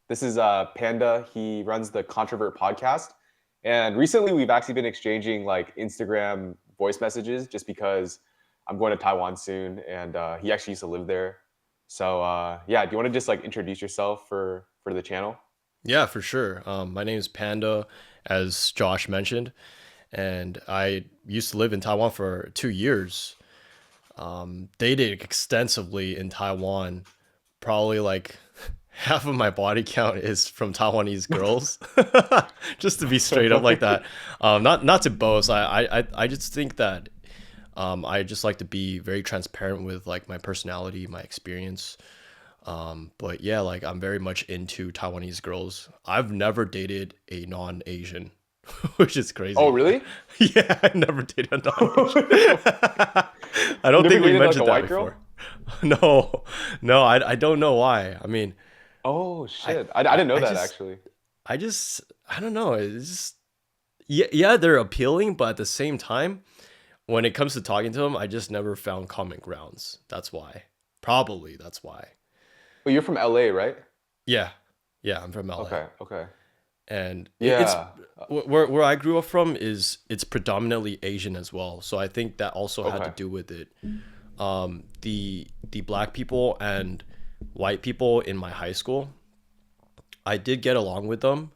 This is Panda. He runs the Controvert podcast. And recently we've actually been exchanging like Instagram voice messages just because I'm going to Taiwan soon and he actually used to live there. So yeah, do you want to just like introduce yourself for the channel? Yeah, for sure. My name is Panda, as Josh mentioned, and I used to live in Taiwan for 2 years. Dated extensively in Taiwan. Probably like half of my body count is from Taiwanese girls. Just to be straight up like that. Not to boast. I just think that I just like to be very transparent with like my personality, my experience. But yeah, like I'm very much into Taiwanese girls. I've never dated a non-Asian, which is Oh, crazy. really? Yeah, I never dated a non-Asian. You I don't never think we dated like a mentioned that white girl? before. No, no, I don't know why. I mean, Oh I, shit. I I, didn't know I that just, actually. I just, I don't know. It's just, yeah, yeah, they're appealing, but at the same time, when it comes to talking to them, I just never found common grounds. That's why. Probably that's why. But you're from LA, right? Yeah, yeah, I'm from LA. Okay, okay. And it's Yeah. where I grew up from is it's predominantly Asian as well. So I think that also had to Okay. do with it. The black people and white people in my high school, I did get along with them,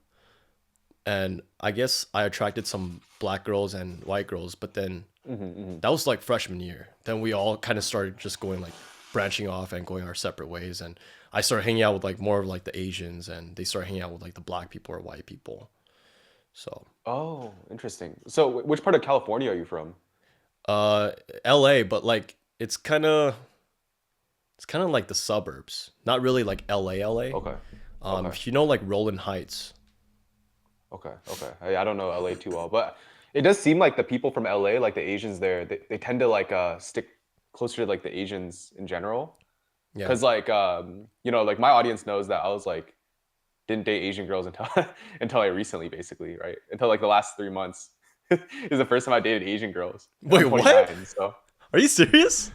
and I guess I attracted some black girls and white girls. But then Hmm. that was like freshman year. Then we all kind of started just going like branching off and going our separate ways. And I started hanging out with like more of like the Asians, and they started hanging out with like the black people or white people. So, Oh, interesting. So which part of California are you from? uh, LA, but like it's kind of like the suburbs, not really like LA, LA. Okay. Okay. If you know like Roland Heights, Okay, okay. I don't know LA too well, but it does seem like the people from LA, like the Asians there, they tend to like stick closer to like the Asians in general. yeah. Cause like like my audience knows that I was like didn't date Asian girls until until like recently, basically, right? Until like the last 3 months is the first time I dated Asian girls. And I'm Wait, what? 29, so Are you serious?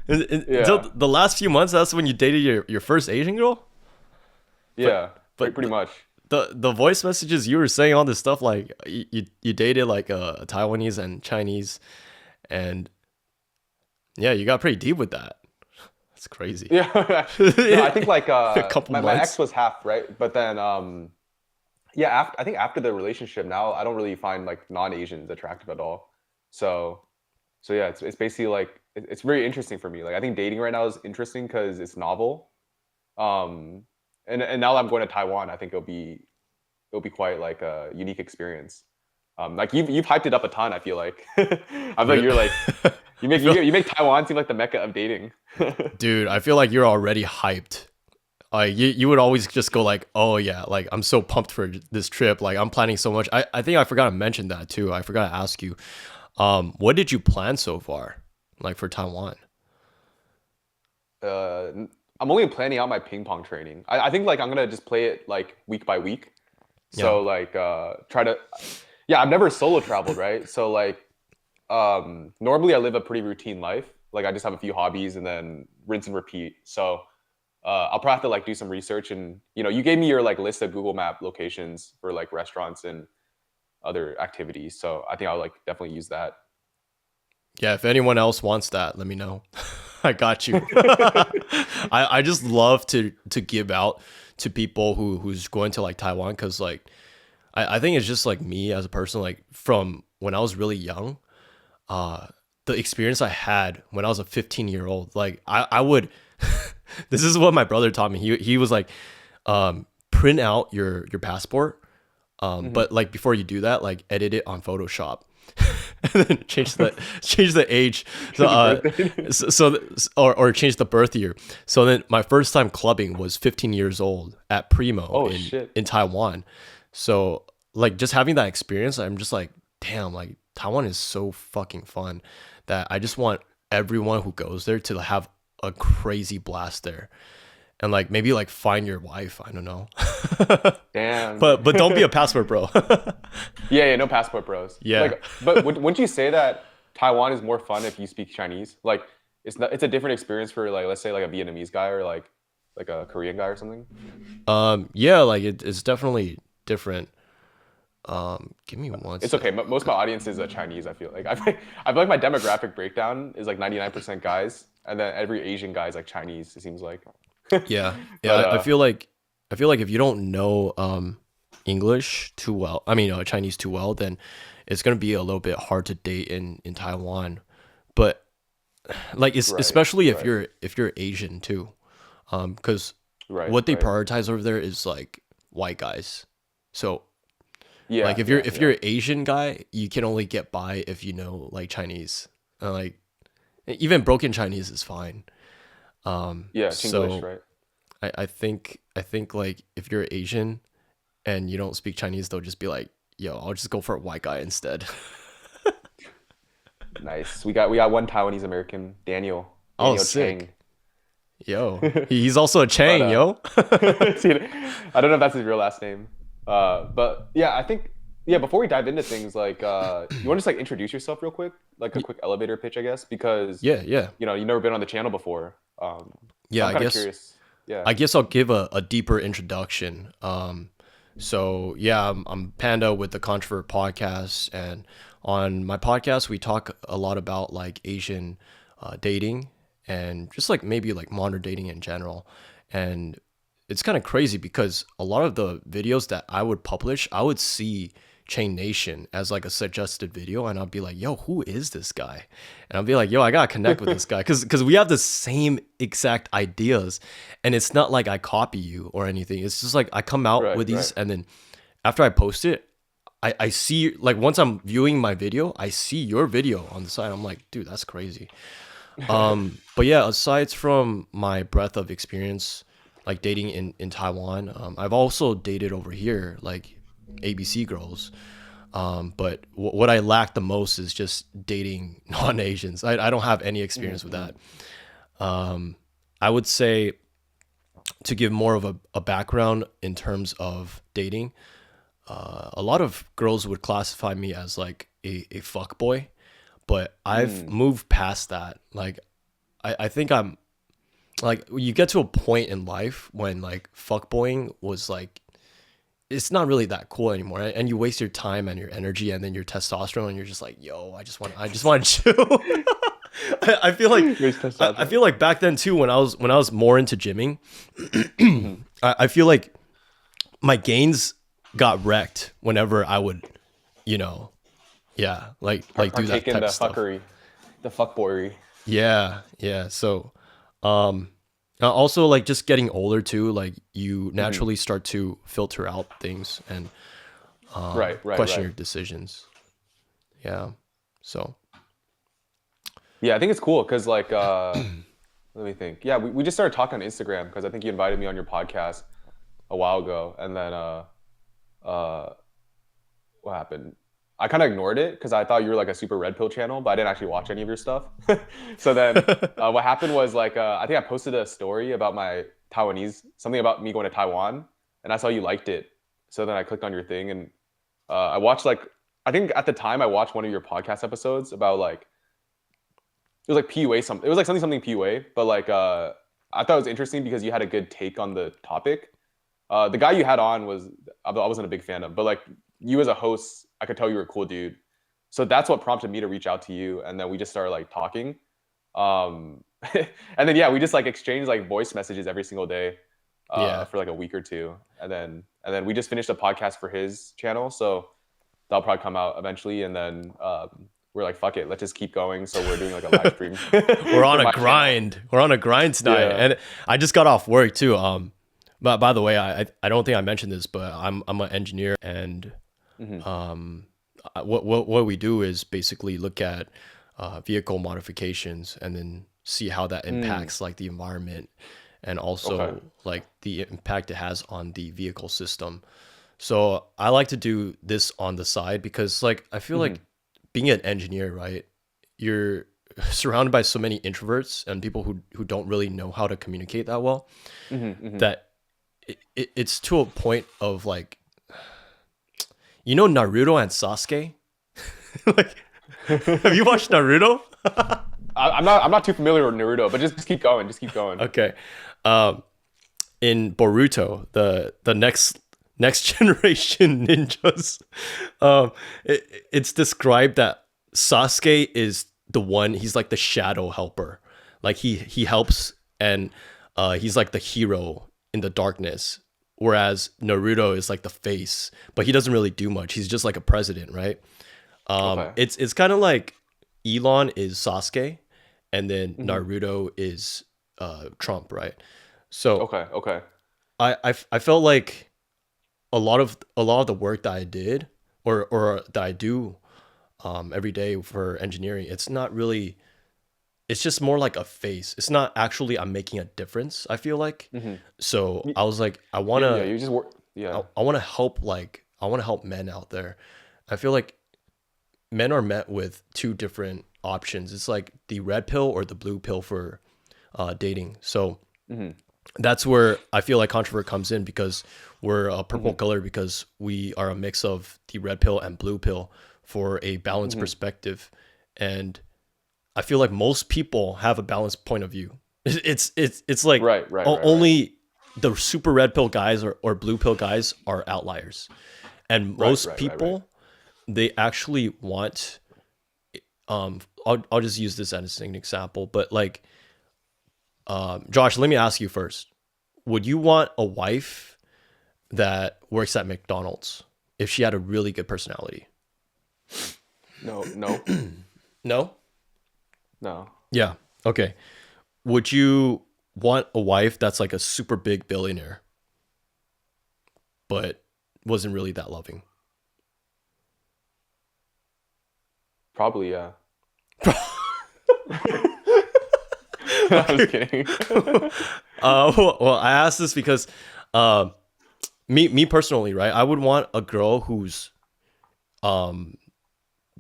Until yeah. the last few months, that's when you dated your first Asian girl? But Yeah, but pretty much. the voice messages you were saying all this stuff like you dated like a Taiwanese and Chinese, and yeah, you got pretty deep with that. That's crazy. Yeah. No, I think like A couple my ex months. was half, right? But then yeah, I think after the relationship now I don't really find like non-Asians attractive at all. So yeah, it's basically like it's very interesting for me. Like I think dating right now is interesting because it's novel. Um and now that I'm going to Taiwan, I think it'll be quite like a unique experience. Like you've hyped it up a ton, I feel like. I feel like Re- you're like I feel, you make Taiwan seem like the mecca of dating. dude, I feel like you're already hyped. Like you would always just go like, oh yeah, like I'm so pumped for this trip. Like I'm planning so much. I think I forgot to mention that too. I forgot to ask you, what did you plan so far, like for Taiwan? uh, I'm only planning out my ping pong training. I think like I'm gonna just play it like week by week. Yeah. So like try to yeah, I've never solo traveled, right? So like normally I live a pretty routine life. Like I just have a few hobbies and then rinse and repeat. So I'll probably have to like do some research and you gave me your like list of Google Map locations for like restaurants and other activities. So I think I'll like definitely use that. Yeah, if anyone else wants that, let me know. I got you. I just love to give out to people who's going to like Taiwan because like I think it's just like me as a person like from when I was really young, uh the experience I had when I was a 15-year-old, like I would this is what my brother taught me. He was like, print out your passport, Hmm. but like before you do that, like edit it on Photoshop, and then change the age, so The birthday. or change the birth year. So then my first time clubbing was 15 years old at Primo Oh in shit. Taiwan. So like just having that experience, I'm just like, damn, like Taiwan is so fucking fun that I just want everyone who goes there to have a crazy blast there, and like maybe like find your wife. I don't know. Damn. But don't be a passport bro. Yeah, yeah, no passport bros. Yeah. Like, but wouldn't you say that Taiwan is more fun if you speak Chinese? Like, it's not, it's a different experience for like, let's say like a Vietnamese guy or like, like a Korean guy or something? Yeah, like it's definitely different. Give me one It's okay. sec. Most of my audience is Chinese. I feel like I feel like my demographic breakdown is like 99% guys, and then every Asian guy is like Chinese. It seems like. Yeah, yeah. But I feel like if you don't know English too well, I mean Chinese too well, then it's gonna be a little bit hard to date in Taiwan. But like it's right, especially right, if you're Asian too, because right, what they right. prioritize over there is like white guys. So like Yeah, yeah, if yeah, you're an Asian guy, you can only get by if you know like Chinese. Like even broken Chinese is fine. yeah. Chinglish, So right? I think like if you're Asian and you don't speak Chinese, they'll just be like, "Yo, I'll just go for a white guy instead." Nice. We got one Taiwanese American, Oh, Daniel sick. Chang. Yo, he's also a But Chang, yo. see, I don't know if that's his real last name. But yeah, I think yeah. Before we dive into things, like you want to just like introduce yourself real quick, like a Y- quick elevator pitch, I guess, because Yeah, yeah. you've never been on the channel before. So Yeah, I'm kind of curious. Yeah. I guess I'll give a deeper introduction. So yeah, I'm Panda with the Controvert podcast, and on my podcast we talk a lot about like Asian dating and just like maybe like modern dating in general. And it's kind of crazy because a lot of the videos that I would publish, I would see Chain Nation as like a suggested video, and I'll be like, "Yo, who is this guy?" And I'll be like, "Yo, I gotta connect with this guy because we have the same exact ideas, and it's not like I copy you or anything. It's just like I come out Right. with these, Right. and then after I post it, I see like once I'm viewing my video, I see your video on the side. I'm like, dude, that's crazy. But yeah, aside from my breadth of experience, like dating in Taiwan, I've also dated over here, like ABC girls. But what I lack the most is just dating non-Asians. I don't have any experience with Mm-hmm. that. I would say to give more of a background in terms of dating, a lot of girls would classify me as like a fuck boy, but I've Mm. moved past that. Like, I think I'm like, you get to a point in life when like fuckboying was like, it's not really that cool anymore, and you waste your time and your energy and then your testosterone, and you're just like, yo, I just want to chill. I feel like Raise I testosterone. feel like back then too, when I was more into gymming, Mm-hmm. I feel like my gains got wrecked whenever I would, you know, yeah, like do that Partake in type the of stuff. fuckery, the fuckboyery. Yeah, yeah. So, um, also like just getting older too, like you Hmm. naturally start to filter out things and Right. Right. question Right. your decisions. Yeah. So, Yeah, I think it's cool because like let me think. Yeah, we just started talking on Instagram because I think you invited me on your podcast a while ago, and then uh what happened? I kind of ignored it because I thought you were like a super red pill channel, but I didn't actually watch any of your stuff. So then what happened was like I think I posted a story about my Taiwanese, something about me going to Taiwan, and I saw you liked it. So then I clicked on your thing and I watched like I think at the time I watched one of your podcast episodes about like it was like PUA something. It was like something PUA, but like I thought it was interesting because you had a good take on the topic. The guy you had on was I wasn't a big fan of, but like you as a host, I could tell you were a cool dude. So that's what prompted me to reach out to you, and then we just started like talking. Um, and then yeah, we just like exchanged like voice messages every single day yeah. for like a week or two, and then we just finished a podcast for his channel. So that'll probably come out eventually, and then we're like, fuck it, let's just keep going. So we're doing like a live stream We're on for a my channel. grind. We're on a grind tonight, Yeah. and I just got off work too. But by the way, I don't think I mentioned this, but I'm an engineer, and Hmm. what we do is basically look at vehicle modifications and then see how that Mm. impacts like the environment and Okay. also like the impact it has on the vehicle system. So I like to do this on the side because like I feel Hmm. like being an engineer, right? You're surrounded by so many introverts and people who don't really know how to communicate that well, Hmm. Hmm. that it's to a point of like, you know, Naruto and Sasuke. Like, have you watched Naruto? I'm not too familiar with Naruto, but just keep going. Just keep going. Okay. Um, in Boruto, the next generation ninjas, it's described that Sasuke is the one. He's like the shadow helper. Like he helps, and he's like the hero in the darkness. Whereas Naruto is like the face, but he doesn't really do much. He's just like a president, right? Okay. It's kind of like Elon is Sasuke, and then Hmm. Naruto is Trump, right? So Okay. Okay. I felt like a lot of the work that I did or that I do every day for engineering, it's not really. It's just more like a face. It's not actually I'm making a difference. I feel like. Hmm. So I was like, Yeah. Yeah. You just work. Yeah. I want to help I want to help men out there. I feel like men are met with two different options. It's like the red pill or the blue pill for dating. So Hmm. that's where I feel like Controvert comes in because we're a purple Hmm. color because we are a mix of the red pill and blue pill for a balanced Hmm. perspective. And I feel like most people have a balanced point of view. It's like Right. Right. Right. Right. only the super red pill guys or blue pill guys are outliers. And Right. most Right. Right. Right. people, they actually want I'll just use this as an example, but like Josh, let me ask you first. Would you want a wife that works at McDonald's if she had a really good personality? No. No. No? No. Yeah. Okay. Would you want a wife that's like a super big billionaire but wasn't really that loving? Probably. Yeah. I was Okay. kidding. Well, I asked this because uh, me personally, right? I would want a girl who's um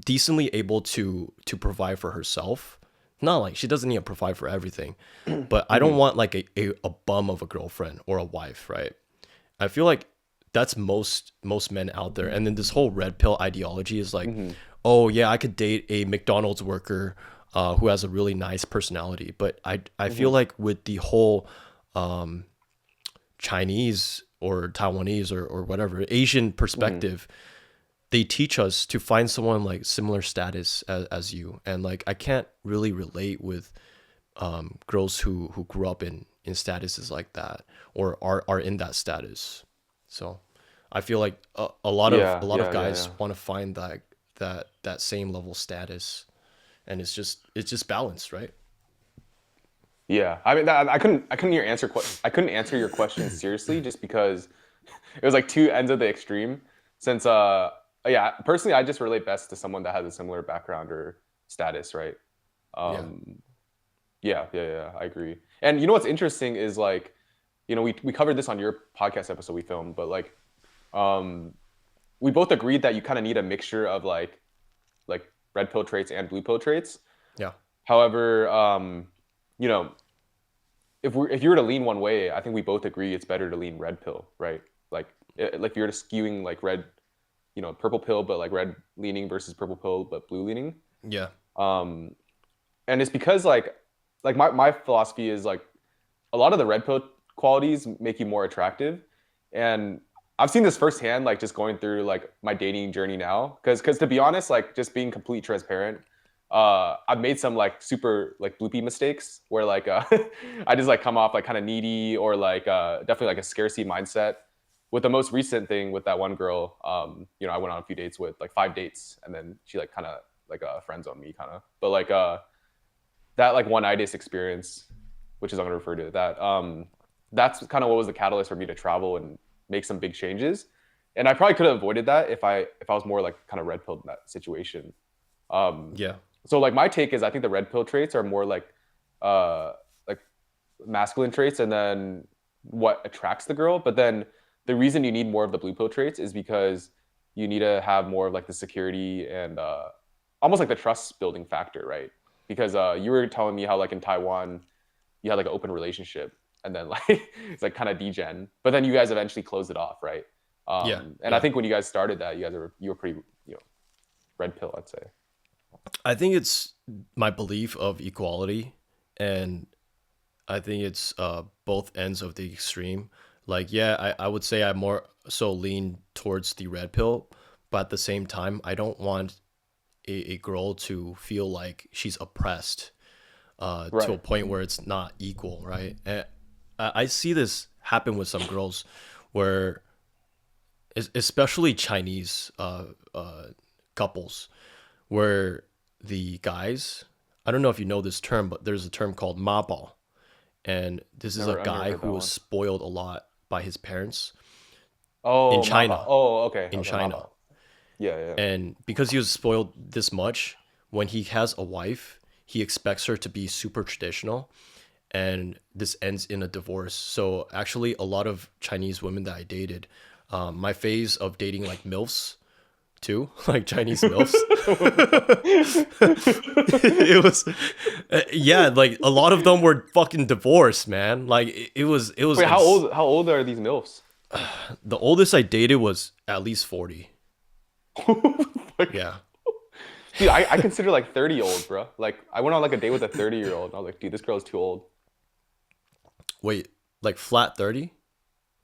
decently able to provide for herself. Not like she doesn't need to provide for everything, but I don't Hmm. want like a bum of a girlfriend or a wife, right? I feel like that's most men out there. And then this whole red pill ideology is like, Hmm. oh yeah, I could date a McDonald's worker who has a really nice personality. But I feel Hmm. like with the whole Chinese or Taiwanese or whatever Asian Hmm. perspective, they teach us to find someone like similar status as you. And like I can't really relate with girls who grew up in statuses like that or are in that status. So I feel like a Yeah. lot of Yeah. Yeah. guys Yeah. want to find that same level status, and it's just balance, right? Yeah. I mean, I couldn't I couldn't answer your question seriously just because it was like two ends of the extreme. Since yeah, personally, I just relate best to someone that has a similar background or status, right? Yeah. Um, yeah. Yeah. Yeah. I agree. And you know what's interesting is like, we covered this on your podcast episode we filmed, but like, um, we both agreed that you kind of need a mixture of like red pill traits and blue pill traits. Yeah. However, you know, if you were to lean one way, I think we both agree it's better to lean red pill, right? Like if you're just skewing like red, purple pill, but like red leaning versus purple pill, but blue leaning. Yeah. Um, and it's because like my philosophy is like a lot of the red pill qualities make you more attractive, and I've seen this firsthand, like just going through like my dating journey now. Because to be honest, like just being completely transparent, I've made some like super like bloopy mistakes where like I just like come off like kind of needy or like definitely like a scarcity mindset. With the most recent thing with that one girl, I went on a few dates with like 5 dates, and then she like kind of like friend zoned me kind of. But like that like one itis experience, which is I'm gonna refer to that. That's kind of what was the catalyst for me to travel and make some big changes. And I probably could have avoided that if I was more like kind of red pilled in that situation. Um, Yeah. so like my take is I think the red pill traits are more like masculine traits, and then what attracts the girl. But then the reason you need more of the blue pill traits is because you need to have more of like the security and almost like the trust building factor, right? Because you were telling me how like in Taiwan you had like an open relationship, and then like it's like kind of degen, but then you guys eventually closed it off, right? Yeah. And I Yeah. think when you guys started that, you were pretty red pill, I'd say. I think it's my belief of equality, and I think it's both ends of the extreme. Like, yeah, I would say I more so lean towards the red pill, but at the same time, I don't want a girl to feel like she's oppressed to a Right. point where it's not equal, right? And I see this happen with some girls where, especially Chinese couples, where the guys, I don't know if you know this term, but there's a term called ma bao, and this is a I've never guy heard who that was one. spoiled a lot by his parents in Oh, Maba. China. Oh, okay. In Okay, China, Maba. Yeah, yeah. and because he was spoiled this much, when he has a wife, he expects her to be super traditional, and this ends in a divorce. So actually, a lot of Chinese women that I dated, my phase of dating like MILFs too, like Chinese MILFs, What the fuck? it was, yeah, like a lot of them were fucking divorced, man. Like it was Wait, how old are these MILFs? the oldest I dated was at least 40. Like, Yeah. dude, I consider like 30 old, bro. Like I went on like a date with a 30-year-old and I was like, dude, this girl is too old. Wait, like flat 30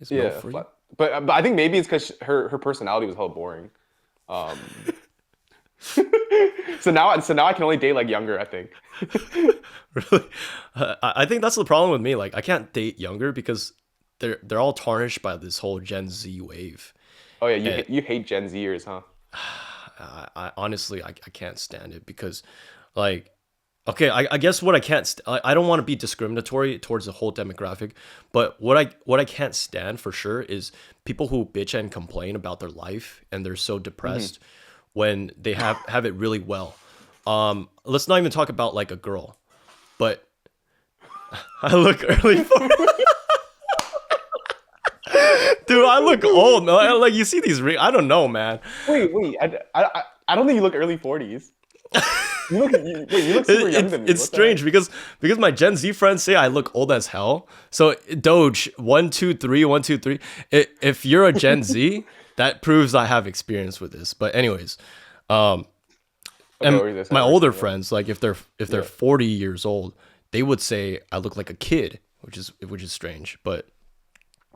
is MILF Yeah, for you? but I think maybe it's because her personality was hell boring. Um, so now I can only date like younger, I think. Really? I think that's the problem with me. Like, I can't date younger because they're all tarnished by this whole Gen Z wave. Oh yeah, And you hate Gen Zers, huh? I honestly I can't stand it because, like, okay, I guess what I can't I don't want to be discriminatory towards the whole demographic, but what I can't stand for sure is people who bitch and complain about their life and they're so Hmm. depressed when they have it really well. Let's not even talk about like a girl, but I look early for dude. I look old. No, like you see these ring. I don't know, man. Wait, I don't think you look early 40s. Wait, you look super young to me. It's What the heck? strange because my Gen Z friends say I look old as hell. So Doge 1 2 3 1 2 3. If you're a Gen Z, that proves I have experience with this. But anyways, um, Okay, and what were you my saying? What were you older saying? Yeah. friends, like if they're Yeah. 40 years old, they would say I look like a kid, which is strange. But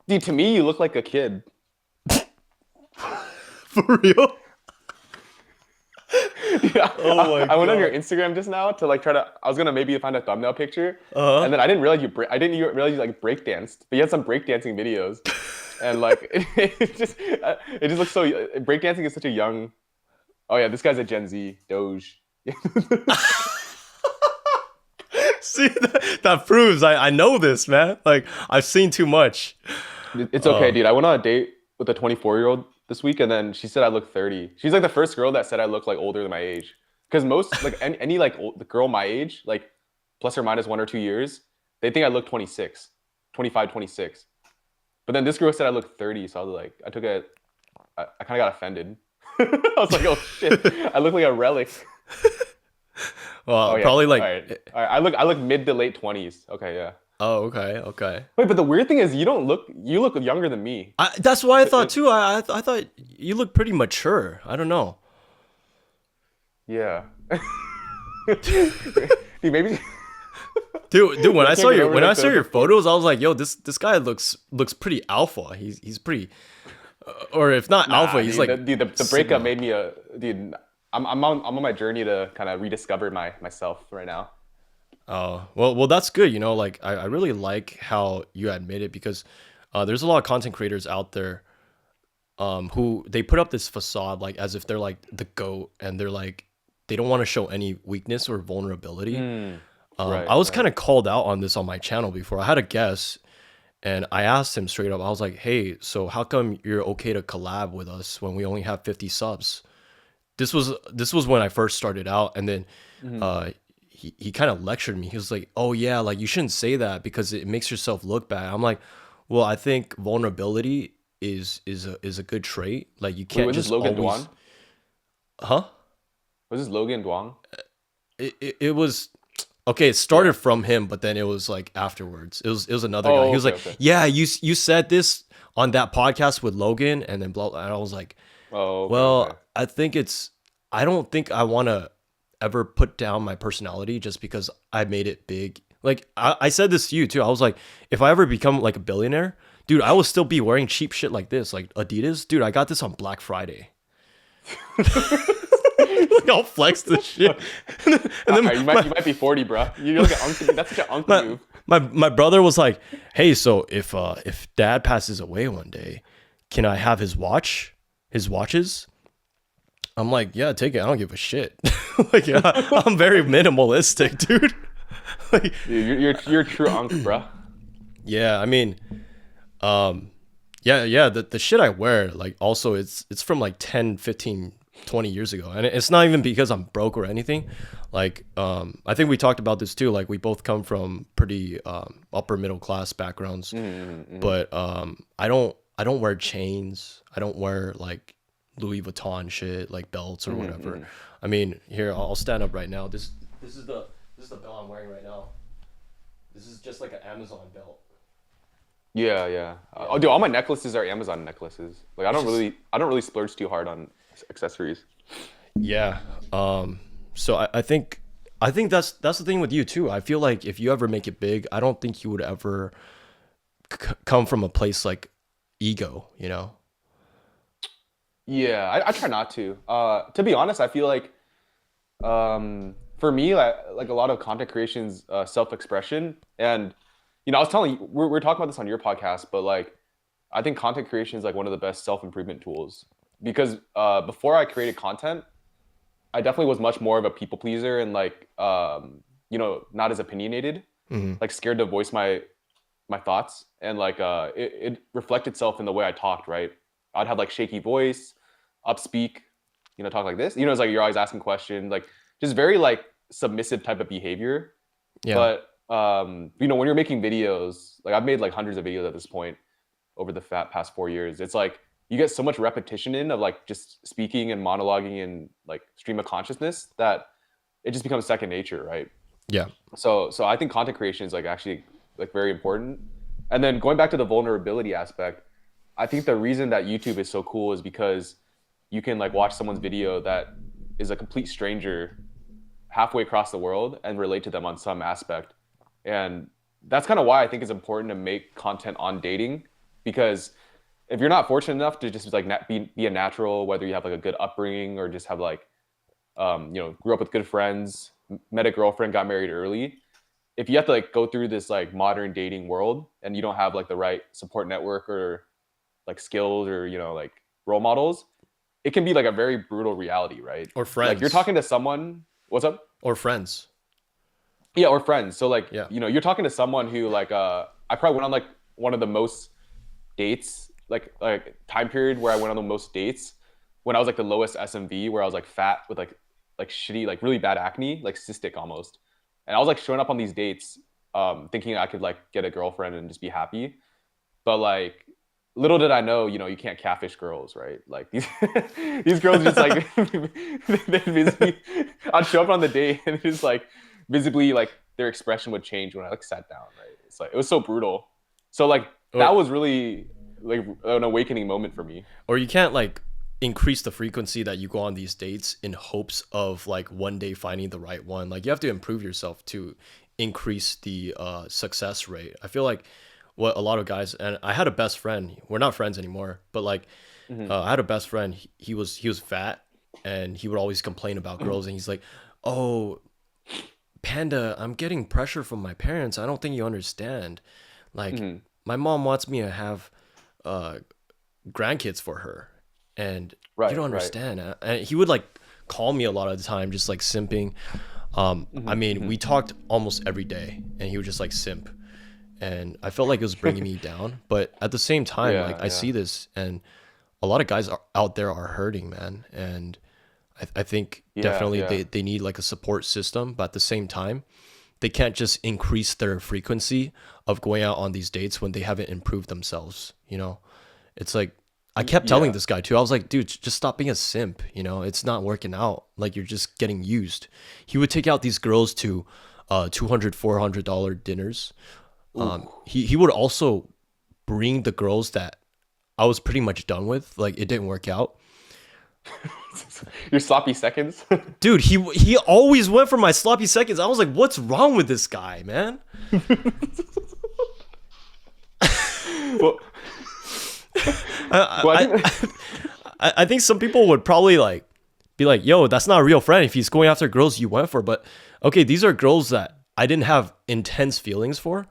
Dude, to me, you look like a kid. for real, Dude, oh my I went on your god. Instagram just now to like try to. I was gonna maybe find a thumbnail picture, Uh and then I didn't realize I didn't even realize you like break danced, but you had some breakdancing videos, and like it just looks so. Breakdancing is such a young. Oh yeah, this guy's a Gen Z Doge. See, that proves I know this, man. Like I've seen too much. It's okay, Uh, dude. I went on a date with a 24-year-old this week, and then she said I look 30. She's like the first girl that said I look like older than my age. Because most like any like the girl my age, like plus or minus 1 or 2 years, they think I look 26, 25, 26. But then this girl said I look 30, so I was like, I kind of got offended. I was like, oh shit, I look like a relic. Oh well, yeah, probably all like. right, all right. I look mid to late 20s. Okay, yeah. Oh, okay, okay. Wait, but the weird thing is you look younger than me. That's why I thought It, too. I thought you look pretty mature. I don't know, yeah. Dude, maybe dude. When maybe I I can't saw get your over when I like saw your the foot. photos, I was like, yo, this guy looks pretty alpha. He's pretty, or if not alpha, Nah, he's dude, like the breakup sigma. made me a dude. I'm on my journey to kind of rediscover myself right now. Oh, well, that's good. Like I really like how you admit it because there's a lot of content creators out there who they put up this facade like as if they're like the goat and they're like they don't want to show any weakness or vulnerability. Mm, I right, was kind right. of called out on this on my channel before. I had a guest and I asked him straight up. I was like, "Hey, so how come you're okay to collab with us when we only have 50 subs?" This was when I first started out, and then Mhm. uh, he kind of lectured me. He was like, "Oh yeah, like you shouldn't say that because it makes yourself look bad." I'm like, "Well, I think vulnerability is a good trait. Like you Wait, can't was this just Logan always, Duan? huh?" Was this Logan Duan? It was okay. It Yeah. started from him, but then it was like afterwards. It was another guy. Oh, He was okay, like, okay. "Yeah, you said this on that podcast with Logan," and then blah. And I was like, Oh, okay, okay. "Well, I don't think I want to ever put down my personality just because I made it big Like I said this to you too. I was like, if I ever become like a billionaire, dude, I will still be wearing cheap shit like this, like Adidas. Dude, I got this on Black Friday. Like I'll flex this shit. And then You might be 40, bro. You look at uncle. That's such an uncle my, move. my brother was like, "Hey, so if dad passes away one day, can I have his watches?" I'm like, "Yeah, take it. I don't give a shit." Like, yeah, I'm very minimalistic, dude. Like, Dude, you're a true uncle, bro. yeah, I mean, yeah, the shit I wear, like, also it's from like 10, 15, 20 years ago, and it's not even because I'm broke or anything. Like, I think we talked about this too. Like, we both come from pretty upper middle class backgrounds, but I don't wear chains. I don't wear like Louis Vuitton shit, like belts or whatever. I mean, here I'll stand up right now. This is the belt I'm wearing right now. This is just like an Amazon belt. Yeah. Oh, dude, all my necklaces are Amazon necklaces. Like I don't really splurge too hard on accessories. Yeah. So I think that's the thing with you too. I feel like if you ever make it big, I don't think you would ever come from a place like ego, you know? Yeah, I try not to. To be honest, I feel like for me, like a lot of content creation's self-expression, and I was telling you, we're talking about this on your podcast, but like, I think content creation is like one of the best self-improvement tools because before I created content, I definitely was much more of a people pleaser and like, not as opinionated, like scared to voice my thoughts, and like it reflected itself in the way I talked. Right, I'd have like shaky voice, upspeak, talk like this. It's like you're always asking questions, like just very like submissive type of behavior. Yeah. But when you're making videos, like I've made like hundreds of videos at this point over the past 4 years. It's like you get so much repetition in of like just speaking and monologuing and like stream of consciousness that it just becomes second nature, right? Yeah. So I think content creation is like actually like very important. And then going back to the vulnerability aspect, I think the reason that YouTube is so cool is because you can like watch someone's video that is a complete stranger halfway across the world and relate to them on some aspect. And that's kind of why I think it's important to make content on dating, because if you're not fortunate enough to just like be a natural, whether you have like a good upbringing or just have like, grew up with good friends, met a girlfriend, got married early. If you have to like go through this like modern dating world and you don't have like the right support network or like skills or, like role models, it can be like a very brutal reality, right? Or friends. Like you're talking to someone, what's up? Or friends. Yeah, or friends. So like, Yeah. you're talking to someone who like, I probably went on like one of the most dates, like time period where I went on the most dates when I was like the lowest SMV, where I was like fat with like shitty, like really bad acne, like cystic almost. And I was like showing up on these dates, thinking I could like get a girlfriend and just be happy. But like, little did I know, you can't catfish girls, right? Like these girls just like, I'd show up on the date and it's like visibly like their expression would change when I like sat down, right? It's like, it was so brutal. So like, that was really like an awakening moment for me. Or you can't like increase the frequency that you go on these dates in hopes of like one day finding the right one. Like you have to improve yourself to increase the success rate. I feel like what a lot of guys, and I had a best friend, we're not friends anymore, but like I had a best friend, he was fat and he would always complain about girls, and he's like, "Oh, Panda, I'm getting pressure from my parents. I don't think you understand. Like my mom wants me to have grandkids for her, and you don't understand." And he would like call me a lot of the time, just like simping. I mean, we talked almost every day, and he would just like simp, and I felt like it was bringing me down. But at the same time, I see this, and a lot of guys out there are hurting, man, and I think definitely they need like a support system, but at the same time, they can't just increase their frequency of going out on these dates when they haven't improved themselves. It's like, I kept telling this guy too. I was like, dude, just stop being a simp. It's not working out. Like, you're just getting used. He would take out these girls to $200, $400 dinners. He would also bring the girls that I was pretty much done with. Like, it didn't work out. Your sloppy seconds. Dude, he always went for my sloppy seconds. I was like, what's wrong with this guy, man? Well, well, I think I think some people would probably like be like, yo, that's not a real friend if he's going after girls you went for. But okay, these are girls that I didn't have intense feelings for.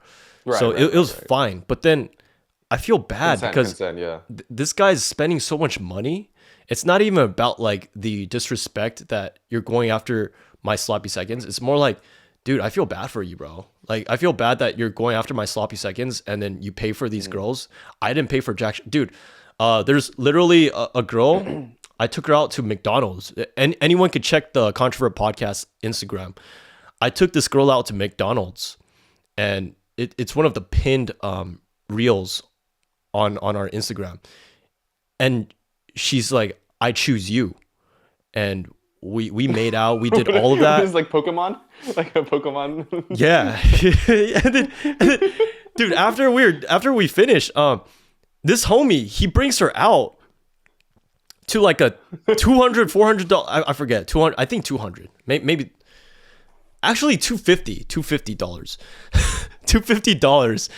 So it was fine. But then I feel bad because yeah. This guy's spending so much money. It's not even about like the disrespect that you're going after my sloppy seconds. It's more like, dude, I feel bad for you, bro. Like, I feel bad that you're going after my sloppy seconds and then you pay for these girls. I didn't pay for jack. Dude, there's literally a girl. I took her out to McDonald's. And anyone could check the Controvert podcast Instagram. I took this girl out to McDonald's, and it's one of the pinned reels on our Instagram. And she's like, I choose you. And we made out. We did all of that. It's like Pokemon, like a Pokemon. Yeah. and then, dude, after we finish, this homie, he brings her out to like a $200, $400. I forget, 200. I think 200. Maybe actually $250. $250.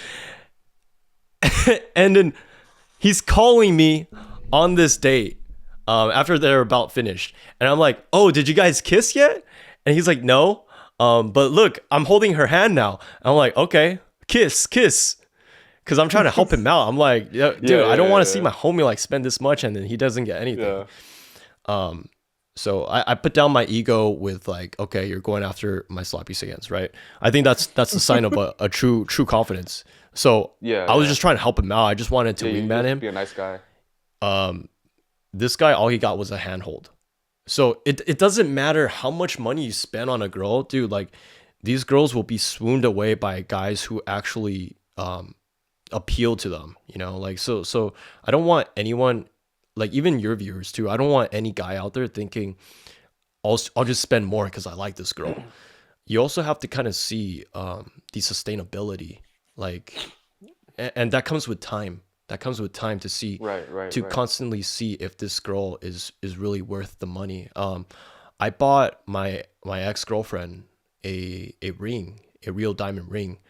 And then he's calling me on this date after they're about finished. And I'm like, oh, did you guys kiss yet? And he's like, no. But look, I'm holding her hand now. And I'm like, okay, kiss. Because I'm trying to help him out. I'm like, dude, I don't want to see my homie like spend this much and then he doesn't get anything. Yeah. So I put down my ego with like, okay, you're going after my sloppy seconds, right? I think that's the sign of a true I was just trying to help him out. I just wanted to wingman him. Be a nice guy. This guy, all he got was a handhold. So it doesn't matter how much money you spend on a girl, dude. Like, these girls will be swooned away by guys who actually appeal to them, you know? Like, so I don't want anyone, like even your viewers too, I don't want any guy out there thinking I'll just spend more because I like this girl. You also have to kind of see the sustainability, like, and that comes with time. That comes with time to see, constantly see if this girl is really worth the money. I bought my ex-girlfriend a ring, a real diamond ring,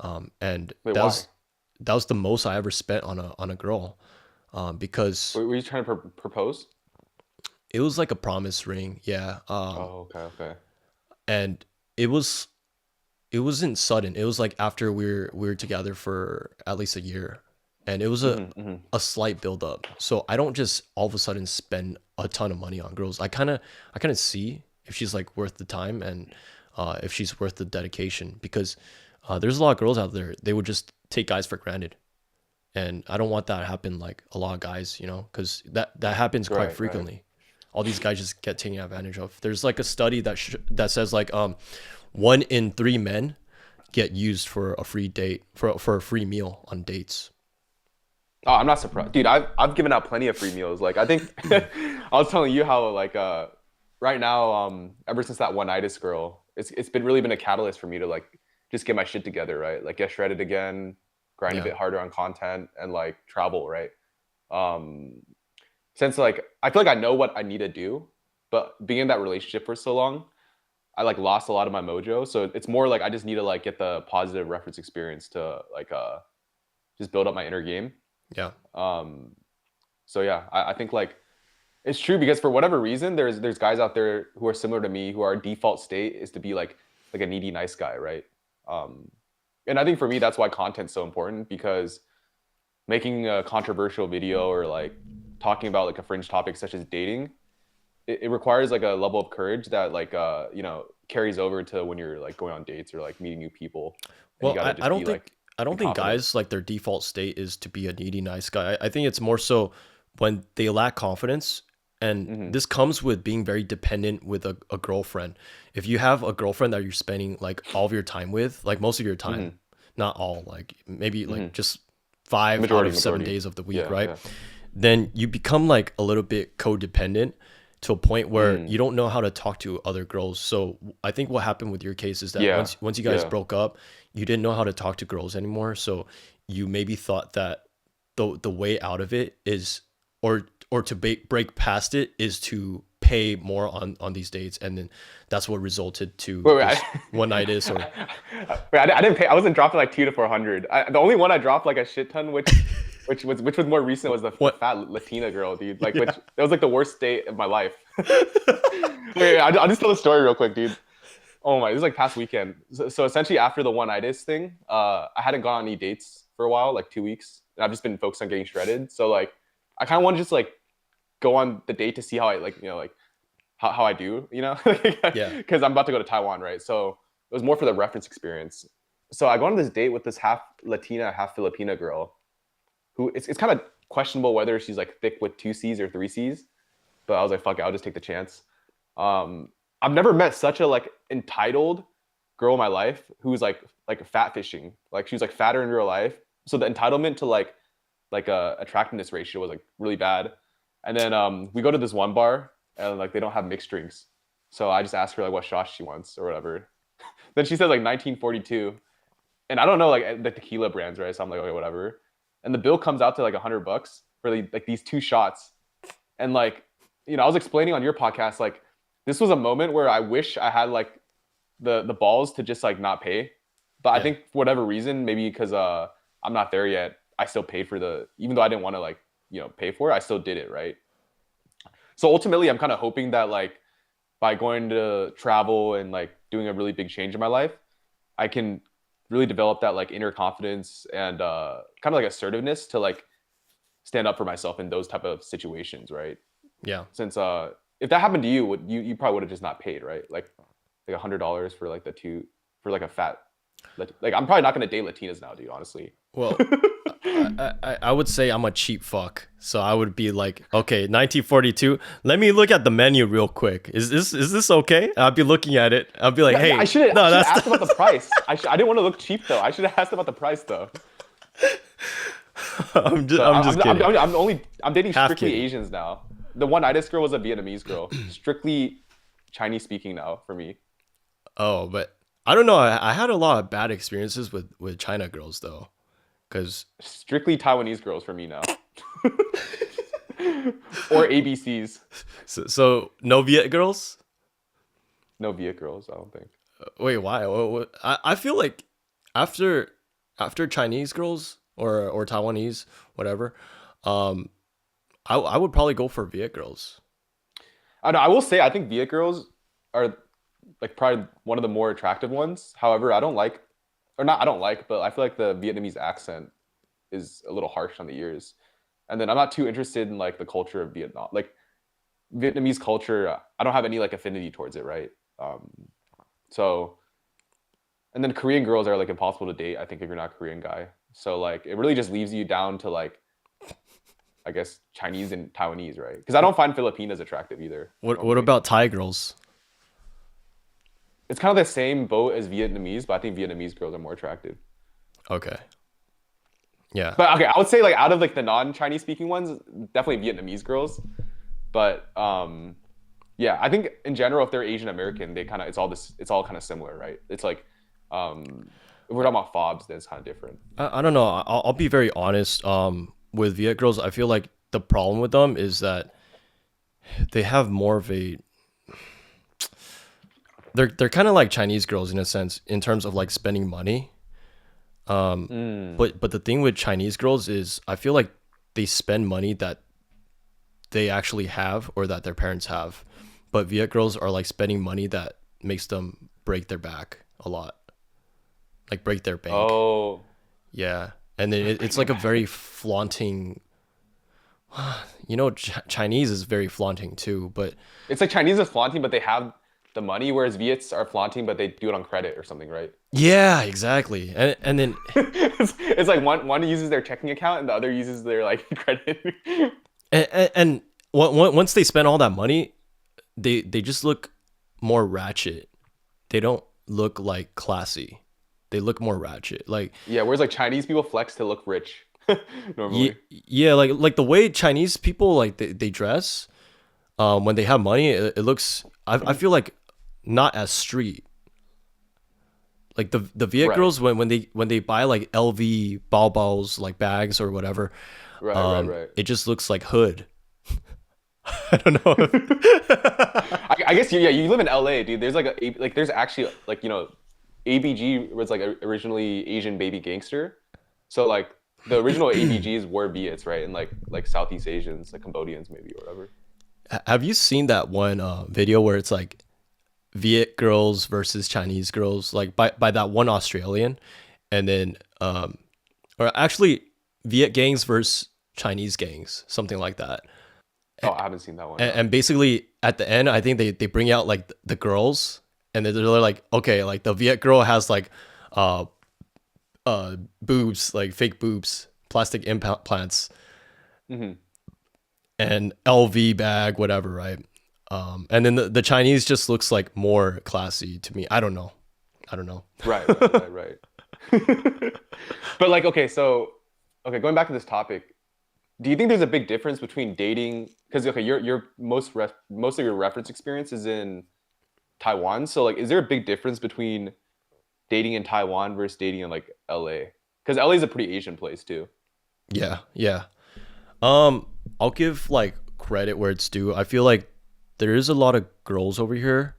and that was the most I ever spent on a girl, because were you trying to propose? It was like a promise ring, yeah. Okay. And it wasn't sudden. It was like after we were together for at least a year. And it was a slight build up. So I don't just all of a sudden spend a ton of money on girls. I kind of see if she's like worth the time and if she's worth the dedication, because there's a lot of girls out there, they would just take guys for granted. And I don't want that to happen like a lot of guys, you know, because that happens quite frequently. All these guys just get taken advantage of. There's like a study that says like 1 in 3 men get used for a free date, for a free meal on dates. Oh, I'm not surprised, dude. I've given out plenty of free meals. Like, I think I was telling you how like right now, ever since that one-itis girl, it's really been a catalyst for me to like just get my shit together, right? Like, get shredded again, grind a bit harder on content, and like travel, right? Since like I feel like I know what I need to do, but being in that relationship for so long, I like lost a lot of my mojo. So it's more like I just need to like get the positive reference experience to like just build up my inner game. Yeah. So yeah, I think like it's true, because for whatever reason, there's guys out there who are similar to me, who our default state is to be like a needy nice guy, right? And I think for me, that's why content's so important, because making a controversial video or like talking about like a fringe topic such as dating, it requires like a level of courage that like you know, carries over to when you're like going on dates or like meeting new people. Well, I don't think guys like their default state is to be a needy nice guy. I think it's more so when they lack confidence, and this comes with being very dependent with a girlfriend. If you have a girlfriend that you're spending like all of your time with, like most of your time, not all, like maybe like just 5 out of 7 days of the week, right? Yeah. Then you become like a little bit codependent to a point where you don't know how to talk to other girls. So I think what happened with your case is that once you guys broke up, you didn't know how to talk to girls anymore. So you maybe thought that the way out of it is, or or to break past it is to pay more on these dates, and then that's what resulted to Wait, wait. this one nightish or Wait, I didn't pay. I wasn't dropping like 2 to 400. The only one I dropped like a shit ton, which was more recent, was the what? fat Latina girl, dude. Like, which Yeah. that was like the worst date of my life. Wait, I'll just tell the story real quick, dude. Oh my, this is like past weekend. So essentially, after the one-itis thing, I hadn't gone on any dates for a while, like 2 weeks, and I've just been focused on getting shredded. So like, I kind of want to just like go on the date to see how I like, like how I do, Yeah. because I'm about to go to Taiwan, right? So it was more for the reference experience. So I go on this date with this half Latina, half Filipina girl, who it's kind of questionable whether she's like thick with 2 C's or 3 C's, but I was like, fuck it, I'll just take the chance. I've never met such a like entitled girl in my life who's like fat fishing. Like she was like fatter in real life, so the entitlement to like a attractiveness ratio was like really bad. And then we go to this one bar and like they don't have mixed drinks, so I just asked her like what shot she wants or whatever. Then she said like 1942, and I don't know like the tequila brands, right? So I'm like, okay, whatever. And the bill comes out to like $100 for like these 2 shots. And like, I was explaining on your podcast, like this was a moment where I wish I had like the balls to just like not pay. But I Yeah. think for whatever reason, maybe because I'm not there yet, I still paid for even though I didn't want to like, pay for it, I still did it, right? So ultimately, I'm kind of hoping that like by going to travel and like doing a really big change in my life, I can really develop that like inner confidence and kind of like assertiveness to like stand up for myself in those type of situations, right? Yeah. Since if that happened to you, you probably would have just not paid, right? Like $100 for like for like a fat, like I'm probably not gonna date Latinas now, dude. Honestly. Well, I would say I'm a cheap fuck. So I would be like, okay, 1942. Let me look at the menu real quick. Is this okay? I'll be looking at it. I'll be like, hey, I should have no, that's asked about the price. I didn't want to look cheap though. I should have asked about the price though. I'm just, So I'm just kidding. I'm dating Half strictly kidding. Asians now. The one-itis girl was a Vietnamese girl, strictly Chinese speaking now for me. Oh, but I don't know. I had a lot of bad experiences with China girls though, because Strictly Taiwanese girls for me now. Or ABCs. so no Viet girls. No Viet girls, I don't think. Wait, why? I feel like after Chinese girls or Taiwanese, whatever, I would probably go for Viet girls. I will say I think Viet girls are like probably one of the more attractive ones. However, I don't like, or not I don't like, but I feel like the Vietnamese accent is a little harsh on the ears. And then I'm not too interested in like the culture of Vietnam. Like Vietnamese culture, I don't have any like affinity towards it, right? So, and then Korean girls are like impossible to date, I think, if you're not a Korean guy. So like it really just leaves you down to like, I guess, Chinese and Taiwanese, right? Because I don't find Filipinas attractive either. What about Thai girls? It's kind of the same boat as Vietnamese, but I think Vietnamese girls are more attractive. Okay. Yeah. But okay, I would say like out of like the non-Chinese speaking ones, definitely Vietnamese girls. But yeah, I think in general, if they're Asian American, it's all kind of similar, right? It's like if we're talking about FOBs, then it's kind of different. I don't know. I'll be very honest. With Viet girls, I feel like the problem with them is that they have more of a. They're kind of like Chinese girls in a sense in terms of like spending money. But the thing with Chinese girls is I feel like they spend money that they actually have or that their parents have, but Viet girls are like spending money that makes them break their back a lot, like break their bank. Oh, Yeah, and then it's like a very flaunting. Chinese is very flaunting too, but it's like Chinese is flaunting, but they have the money, whereas Viets are flaunting, but they do it on credit or something, right? yeah, exactly. And then It's like one uses their checking account and the other uses their like credit. and once they spend all that money, they just look more ratchet. They don't look like classy. They look more ratchet. Like Yeah, whereas like Chinese people flex to look rich normally. yeah, like the way Chinese people like they dress, when they have money, it looks. I feel like not as street. Like the Viet Right. girls when they buy like LV Baobabs like bags or whatever, Right. it just looks like hood. I don't know if I guess yeah, you live in LA, dude. There's like there's actually like ABG was like originally Asian baby gangster, so like the original ABGs were Viets, right? And like Southeast Asians, like Cambodians maybe or whatever. have you seen that one video where it's like Viet girls versus Chinese girls, like by that one Australian, and then or actually Viet gangs versus Chinese gangs, something like that. Oh, I haven't seen that one. And basically at the end, I think they bring out like the girls, and they're like, okay, like the Viet girl has like uh boobs, like fake boobs, plastic implants, Hmm. and LV bag, whatever, right? And then the Chinese just looks like more classy to me. I don't know. I don't know. Right. But like, okay, so okay, going back to this topic, do you think there's a big difference between dating? Because okay, your most of your reference experience is in Taiwan. So like, is there a big difference between dating in Taiwan versus dating in like LA? Because LA is a pretty Asian place too. Yeah, yeah. I'll give like credit where it's due. I feel like there is a lot of girls over here.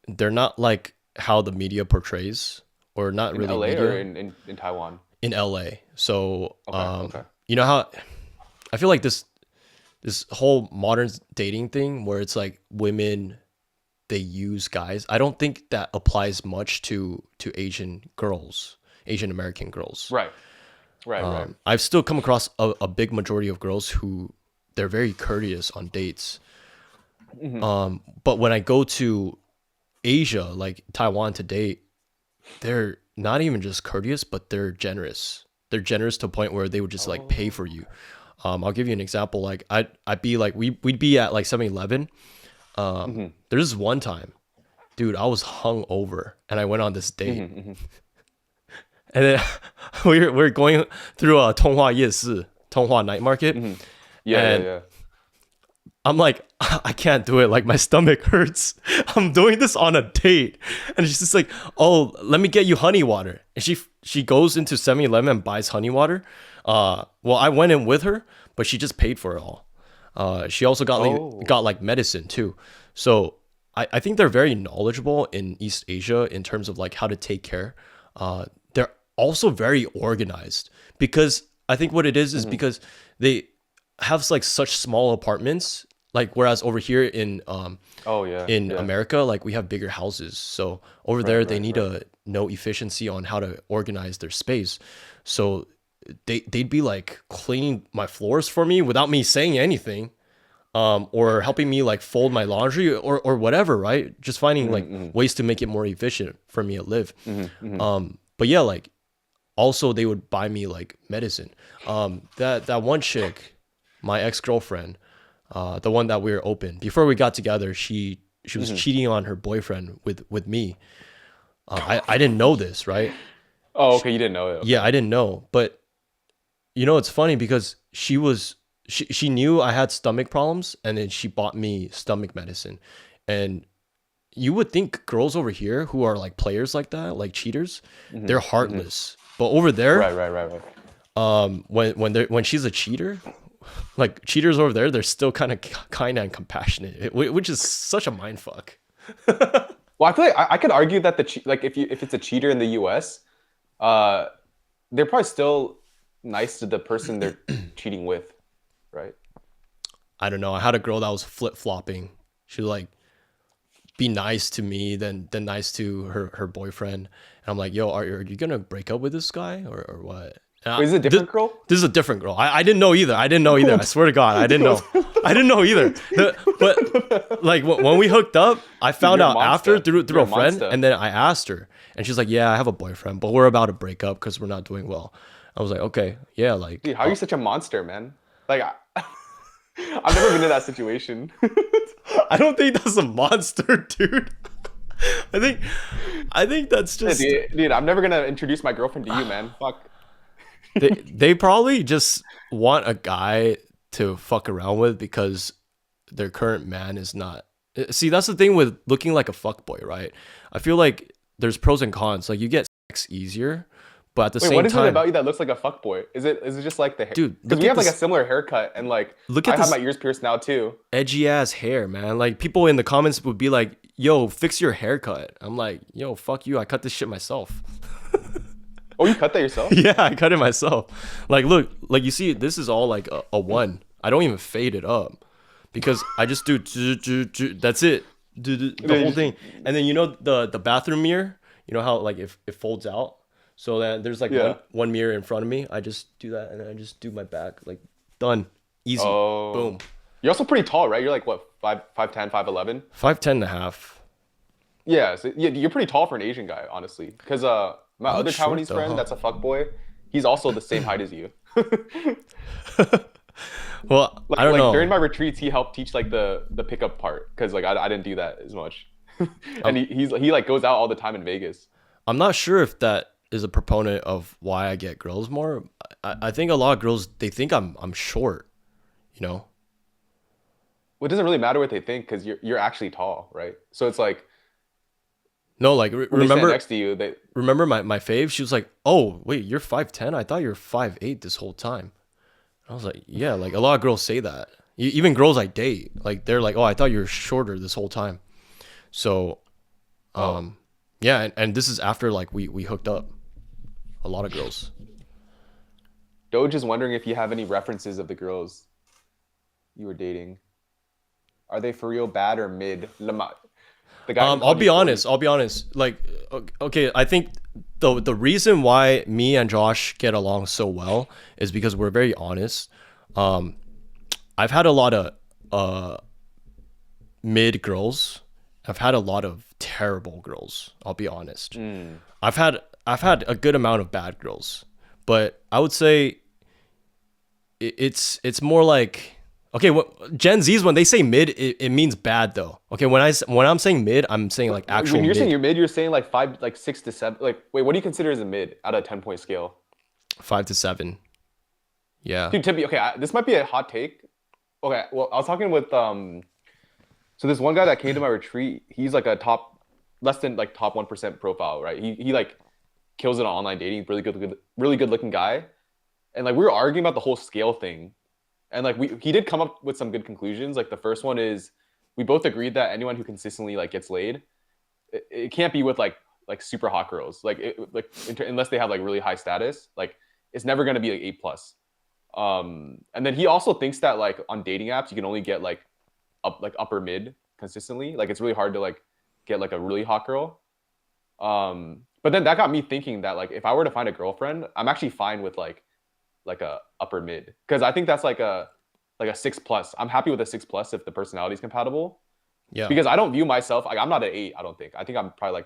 They're not like how the media portrays, or not In really LA or media in Taiwan? in LA. So, Okay. you know how I feel like this whole modern dating thing where it's like women, they use guys. I don't think that applies much to Asian girls, Asian American girls. Right. I've still come across a big majority of girls who they're very courteous on dates. But when I go to Asia, like Taiwan to date, they're not even just courteous, but they're generous. They're generous to a point where they would just like pay for you. I'll give you an example. Like I'd be like we'd be at like 7-Eleven. There's this one time, dude, I was hung over and I went on this date. And then we're going through a Tonghua Yeshi, Tonghua night market. And Yeah. I'm like, I can't do it. Like my stomach hurts. I'm doing this on a date. And she's just like, oh, let me get you honey water. And she goes into 7-Eleven and buys honey water. Well, I went in with her, but she just paid for it all. She also got like medicine too. So I think they're very knowledgeable in East Asia in terms of like how to take care. They're also very organized, because I think what it is because they have like such small apartments. Like whereas over here in in America, like we have bigger houses. So over there they need to know efficiency on how to organize their space. So they'd be like cleaning my floors for me without me saying anything. Or helping me like fold my laundry or whatever, right? Just finding like ways to make it more efficient for me to live. But yeah, like also they would buy me like medicine. That one chick, my ex-girlfriend, the one that we were open before we got together, she was cheating on her boyfriend with me. I didn't know this, right? Oh, okay, you didn't know it. Okay. Yeah, I didn't know. But you know, it's funny because she knew I had stomach problems, and then she bought me stomach medicine. And you would think girls over here who are like players like that, like cheaters, they're heartless. But over there, Right. when she's a cheater, like cheaters over there, they're still kind and compassionate, which is such a mind fuck. Well, I feel like I could argue that like if it's a cheater in the U.S., they're probably still nice to the person they're cheating with, right? I don't know. I had a girl that was flip flopping. She would like be nice to me, then nice to her boyfriend. And I'm like, yo, are you gonna break up with this guy or what? Wait, is it a different girl? This is a different girl. I didn't know either. I swear to God, I didn't know. I didn't know either. But like when we hooked up, I found out after through a friend, and then I asked her, and she's like, "Yeah, I have a boyfriend, but we're about to break up because we're not doing well." I was like, "Okay, yeah, like." Dude, how are you such a monster, man? Like, I've never been in that situation. I don't think that's a monster, dude. I think that's just dude, I'm never gonna introduce my girlfriend to you, man. Fuck. they probably just want a guy to fuck around with because their current man is not. See, that's the thing with looking like a fuckboy, right? I feel like there's pros and cons. Like you get sex easier, but at the Wait, what same is it time, about you that looks like a fuckboy? Is it just like the hair? dude, Because look we at have like a this. similar haircut, and like Look I at have my this ears pierced now too. edgy ass hair, man. Like people in the comments would be like, "Yo, fix your haircut." I'm like, "Yo, fuck you. I cut this shit myself." Oh, you cut that yourself? Yeah, I cut it myself. Like, look, like you see, this is all like a one. I don't even fade it up because I just do. That's it. The Yeah, whole thing. And then you know the bathroom mirror. You know how like if it folds out, so then there's like yeah. one mirror in front of me. I just do that and then I just do my back. Like done, easy, Oh, boom. you're also pretty tall, right? You're like what, 5'10", 5'11"? 5'10" and a half. Yeah, so, yeah, you're pretty tall for an Asian guy, honestly. Because my I look other short Taiwanese though, friend huh? that's a fuckboy, he's also the same height as you. Well, I don't Like during know. my retreats, he helped teach like the pickup part because like I didn't do that as much. And I'm he like goes out all the time in Vegas. I'm not sure if that is a proponent of why I get girls more. I think a lot of girls they think I'm short, you know. Well, it doesn't really matter what they think because you're actually tall, right? So it's like No, like when they stand next to you, they remember my fave? She was like, "Oh, wait, you're 5'10"? I thought you were 5'8" this whole time." I was like, "Yeah, like a lot of girls say that. Even girls I date, like they're like, "Oh, I thought you were shorter this whole time." So, oh, yeah, and this is after like we hooked up. A lot of girls. Doge is wondering if you have any references of the girls you were dating. Are they for real bad or mid? The guy who I'll called you be shorty. honest. I'll be honest. Like, okay, I think the reason why me and Josh get along so well is because we're very honest. Um, I've had a lot of mid girls. I've had a lot of terrible girls. I'll be honest. Mm. I've had a good amount of bad girls, but I would say it's more like okay. What Gen Z's when they say mid, it means bad though. Okay, when I'm saying mid, I'm saying like actual When you're saying mid, you're mid, you're saying like five, like 6 to 7. Like, wait, what do you consider as a mid out of a 10-point scale? 5 to 7. Yeah. Dude, Tippy, okay, this might be a hot take. Okay, well, I was talking with so this one guy that came to my retreat, he's like a top, less than like top 1% profile, right? He like kills it on online dating, really good looking guy. And like we were arguing about the whole scale thing, and like he did come up with some good conclusions. Like the first one is we both agreed that anyone who consistently like gets laid, it can't be with like super hot girls, like unless they have like really high status, like it's never going to be like A+. And then he also thinks that like on dating apps you can only get like upper mid consistently. Like it's really hard to like get like a really hot girl. But then that got me thinking that like if I were to find a girlfriend, I'm actually fine with like a upper mid because I think that's like a 6+. I'm happy with a 6+ if the personality is compatible Yeah. because I don't view myself like I'm not an 8. I don't think. I think I'm probably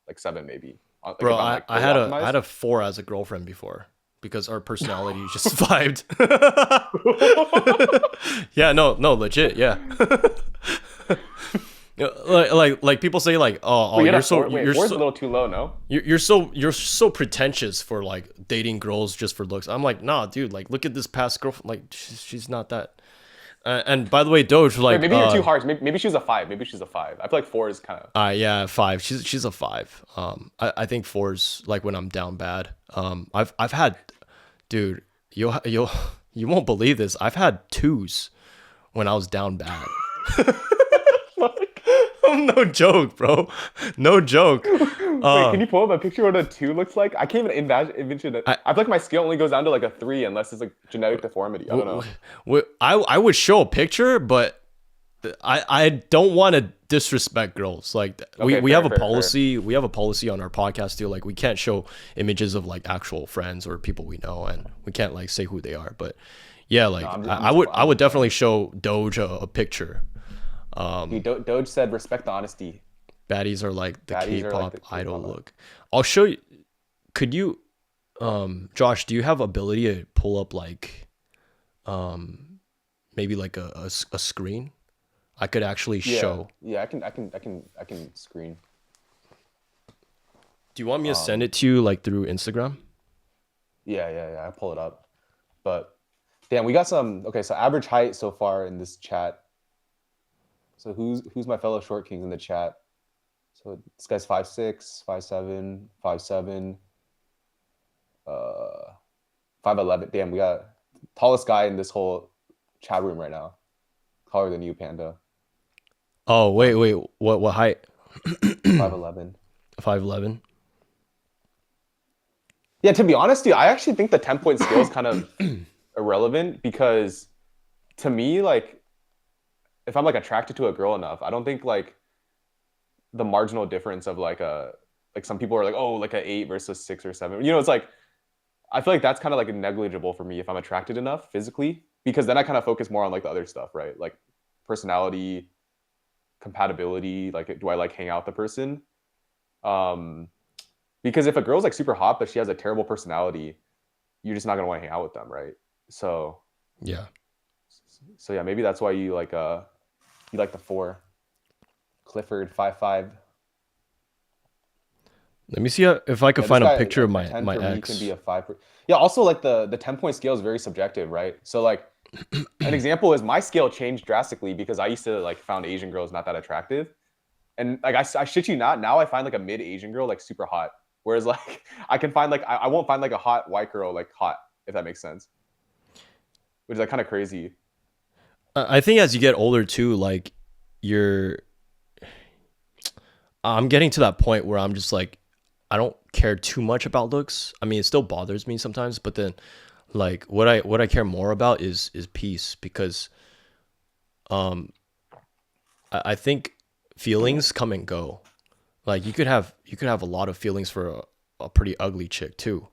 like 7 maybe. Like Bro, if I'm I, like I really had a I had optimized. a 4 as a girlfriend before because our personality just vibed. Yeah, no, legit, yeah. Yeah, like people say like, "Oh, Wait, you had you're a so 4? Wait, you're 4 is a so little too low, no? you're so pretentious for like dating girls just for looks." I'm like, "Nah, dude, like look at this past girlfriend, like she's not that." And by the way, Doge, Wait, like maybe you're too harsh. Maybe she's a 5. Maybe she's a 5. I feel like 4 is kind of. yeah, 5. She's a 5. I think 4's like when I'm down bad. I've had, dude, you'll you won't believe this. I've had 2s when I was down bad. No joke, bro. No joke. Wait, can Uh, you pull up a picture of what a 2 looks like? I can't even envision it. I I feel like my scale only goes down to like a 3 unless it's like genetic deformity. I don't know. I would show a picture, but I don't want to disrespect girls. Like we, Okay, we have fair, a fair, fair. policy. We have a policy on our podcast too. Like we can't show images of like actual friends or people we know, and we can't like say who they are. But yeah, No, like I, I'm I just would I I'm would just definitely playing. show Doge a picture. Doge said respect the honesty. Baddies are like the Baddies are like K-pop the idol K-pop. look. I'll show you. Could you, Josh? Do you have ability to pull up like, maybe like a screen? I could actually Yeah, show. yeah. I can screen. Do you want me to send Um, it to you like through Instagram? yeah. I pull it up. But damn, we got some. Okay, so average height so far in this chat. So who's my fellow short kings in the chat? So this guy's 5'6", 5'7", 5'7". Uh, 5'11". Damn, we got tallest guy in this whole chat room right now. Taller than you, Panda. Oh, wait, Um, wait. What height? 5'11". 5'11". Yeah, to be honest, dude, I actually think the 10-point scale is kind of irrelevant because to me, like, if I'm like attracted to a girl enough, I don't think like the marginal difference of like a like some people are like, oh, like a 8 versus 6 or 7. You know, it's like I feel like that's kind of like negligible for me if I'm attracted enough physically because then I kind of focus more on like the other stuff, right? Like personality, compatibility, like do I like hang out with the person? Um because if a girl's like super hot but she has a terrible personality, you're just not gonna want to hang out with them, right? So Yeah. so yeah, maybe that's why you like the 4. Clifford 5'5". Let me see if I could Yeah, this find a guy picture of a my 10 my for me can be ex. a 5 for, yeah, also like the 10-point scale is very subjective, right? So like an example is my scale changed drastically because I used to like found Asian girls not that attractive. And like I shit you not, now I find like a mid Asian girl like super hot. Whereas like I can find like I won't find like a hot white girl like hot, if that makes sense. Which is like kind of crazy. I think as you get older too, like you're I'm getting to that point where I'm just like I don't care too much about looks. I mean, it still bothers me sometimes, but then like what I care more about is peace because um I think feelings come and go. Like you could have a lot of feelings for a pretty ugly chick too.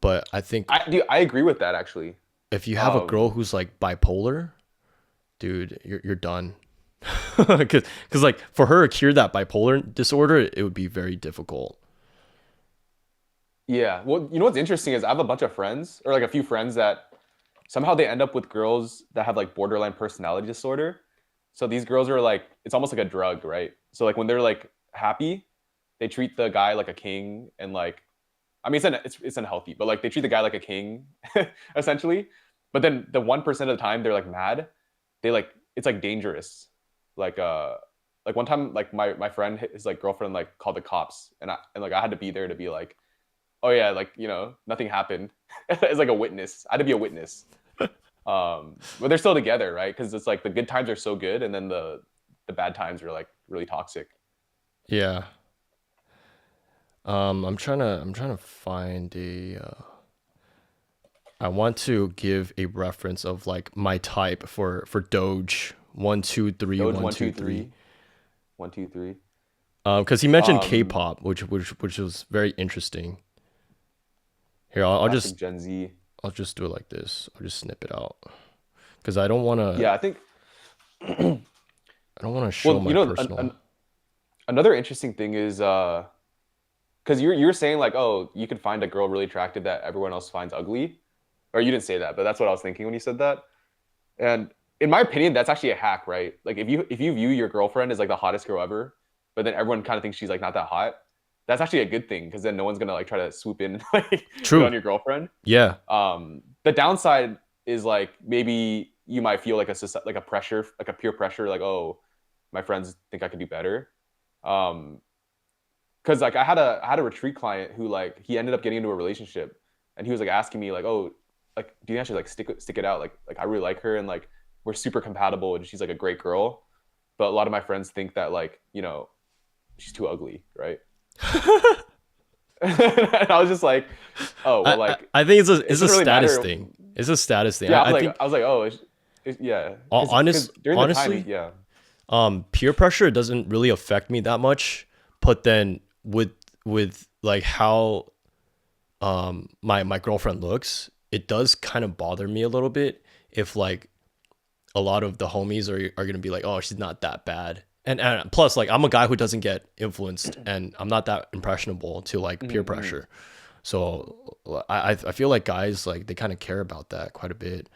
But I think I agree with that actually. if you have a girl Um who's like bipolar, dude, you're done. Cause like for her to cure that bipolar disorder, it would be very difficult. yeah. Well, you know what's interesting is I have a bunch of friends or like a few friends that somehow they end up with girls that have like borderline personality disorder. So these girls are like, it's almost like a drug, right? So like when they're like happy, they treat the guy like a king and like, I mean, it's unhealthy, but like they treat the guy like a king, essentially. But then the 1% of the time they're like mad, they like it's like dangerous. Like like one time like my friend his like girlfriend like called the cops and like I had to be there to be like, oh yeah, like you know nothing happened. It's like a witness. I had to be a witness. But they're still together, right? Because it's like the good times are so good, and then the bad times are like really toxic. Yeah. I'm trying to find a I want to give a reference of like my type for Doge 123 Doge one one two two three. three 123. Because he mentioned Um, K-pop, which was very interesting. Here, I'll classic just Gen Z. I'll just do it like this. I'll just snip it out because I Yeah, I think. don't want to show Well, you my know, personal. another interesting thing is because you're saying like, oh, you could find a girl really attractive that everyone else finds ugly, or you didn't say that, but that's what I was thinking when you said that. And in my opinion, that's actually a hack, right? Like if you view your girlfriend as like the hottest girl ever, but then everyone kind of thinks she's like not that hot, that's actually a good thing because then no one's gonna like try to swoop in like hit on True. your girlfriend. Yeah. The downside is like maybe you might feel like like a pressure, like a peer pressure, like oh, my friends think I could do better. Um, because like I had a retreat client who like he ended up getting into a relationship, and he was like asking me like oh like do you think I should like stick it out like I really like her and like we're super compatible and she's like a great girl, but a lot of my friends think that like you know she's too ugly, right? And I was just like, oh well, like I think it it's a doesn't really status matter. thing. It's a status thing. Yeah, I think I was like, oh, yeah, because during the time, honestly, yeah, peer pressure doesn't really affect me that much. But then with like how my girlfriend looks, it does kind of bother me a little bit if like a lot of the homies are gonna be like, oh, she's not that bad. And plus, like, I'm a guy who doesn't get influenced, and I'm not that impressionable to like peer mm-hmm. pressure. So I feel like guys like they kind of care about that quite a bit.